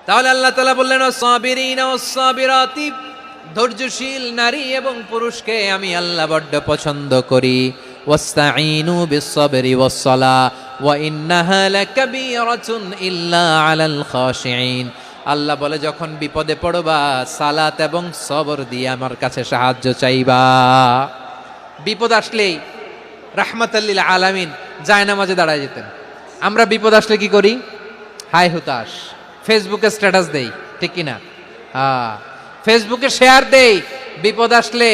তাহলে আল্লাহ তাআলা বললেন ওয়াস-সাবিরিনা ওয়াস-সাবিরাতি, ধৈর্যশীল নারী এবং পুরুষকে আমি আল্লাহ বড্ড পছন্দ করি। ওয়াস্তাঈনু বিস-সাবরি ওয়াস-সালাহ ওয়া ইন্নাহা লাকাবীরাতুন ইল্লা আলাল খাশিঈন। আল্লাহ বলে যখন বিপদে পড়বা সালাত এবং সবর দিয়ে আমার কাছে সাহায্য চাইবা। বিপদ আসলেই রাহমাতাল লিল আলামিন জায়নামাজে দাঁড়ায় যেতেন। আমরা বিপদ আসলে কি করি? হায় হুতাশ, ফেসবুকে স্ট্যাটাস দেই, ঠিক কিনা? ফেসবুকে শেয়ার দেই। বিপদ আসলে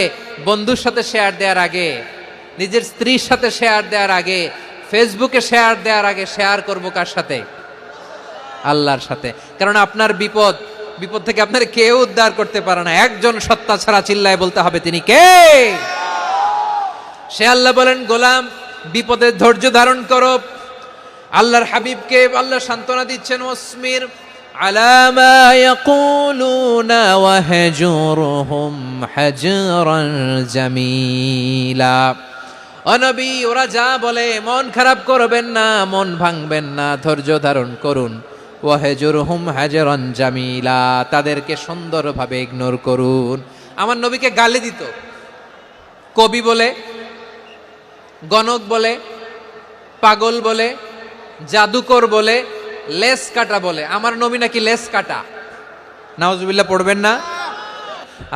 বন্ধুর সাথে শেয়ার দেওয়ার আগে, নিজের স্ত্রীর সাথে শেয়ার দেওয়ার আগে, ফেসবুকে শেয়ার দেওয়ার আগে শেয়ার করবো কার সাথে? আল্লাহর সাথে। কারণ আপনার বিপদ থেকে আপনার কেউ উদ্ধার করতে পারে না, একজন সত্তা ছাড়া। চিল্লায় বলতে হবে তিনি কে? সে আল্লাহ বলেন, গোলাম বিপদে ধৈর্য ধারণ করো। আল্লাহর হাবিবকে আল্লাহ সান্ত্বনা দিচ্ছেন, ওয়াসমির আলা মা ইয়াকুলুনা ওয়াহজুরহুম হাজরান জামিলা। ও নবী, ওরা যা বলে মন খারাপ করবেন না, মন ভাঙবেন না, ধৈর্য ধারণ করুন। ওয়াহজুরহুম হাজরান জামিলা, তাদেরকে সুন্দরভাবে ইগনোর করুন। আমার নবীকে গালি দিত কবি বলে, গণক বলে, পাগল বলে, জাদুকর বলে, লেস কাটা বলে। আমার নবী নাকি লেস কাটা? নাউজুবিল্লাহ পড়বেন না?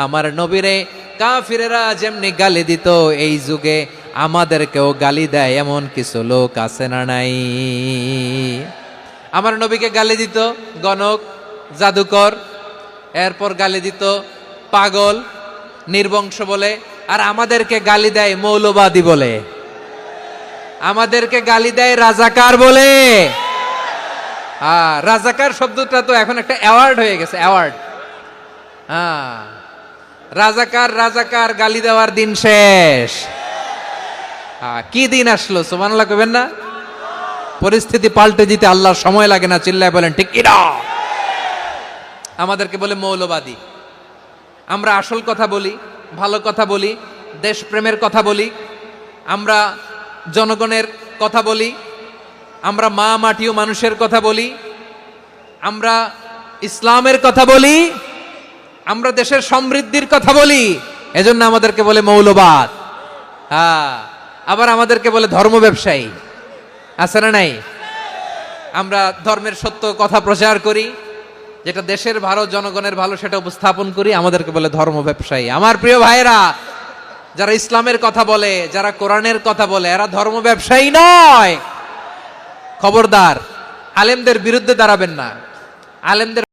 আমার নবীরে কাফিরেরা যেমনি গালি দিত, এই যুগে আমাদেরকেও গালি দেয় এমন কিছু লোক আছে না নাই? আমার নবীকে গালি দিত গণক, জাদুকর, এরপর গালি দিত পাগল, নির্বংশ বলে, আর আমাদেরকে গালি দেয় মৌলবাদী বলে, আমাদেরকে গালি দেয় রাজাকার বলে। রাজাকার শব্দটা তো এখন একটা অ্যাওয়ার্ড হয়ে গেছে, অ্যাওয়ার্ড। রাজাকার রাজাকার গালি দেওয়ার দিন শেষ। কি দিন আসলো? সুবহানাল্লাহ কইবেন না? পরিস্থিতি পাল্টে দিতে আল্লাহর সময় লাগে না। চিল্লায় বলেন ঠিক কি না? আমাদেরকে বলে মৌলবাদী। আমরা আসল কথা বলি, ভালো কথা বলি, দেশপ্রেমের কথা বলি, আমরা জনগণের কথা বলি, আমরা মা মাটি ও মানুষের কথা বলি, আমরা ইসলামের কথা বলি, আমরা দেশের সমৃদ্ধির কথা বলি। এজন্য আমাদেরকে বলে মৌলবাদ। আবার আমাদেরকে বলে ধর্ম ব্যবসায়ী। আছে না নাই? আমরা ধর্মের সত্য কথা প্রচার করি, যেটা দেশের ভালো, জনগণের ভালো, সেটা উপস্থাপন করি, আমাদেরকে বলে ধর্ম ব্যবসায়ী। আমার প্রিয় ভাইরা, যারা ইসলামের কথা বলে, যারা কোরআনের কথা বলে, এরা ধর্ম ব্যবসায়ী নয়। খবরদার, আলেমদের বিরুদ্ধে দাঁড়াবেন না। আলেমদের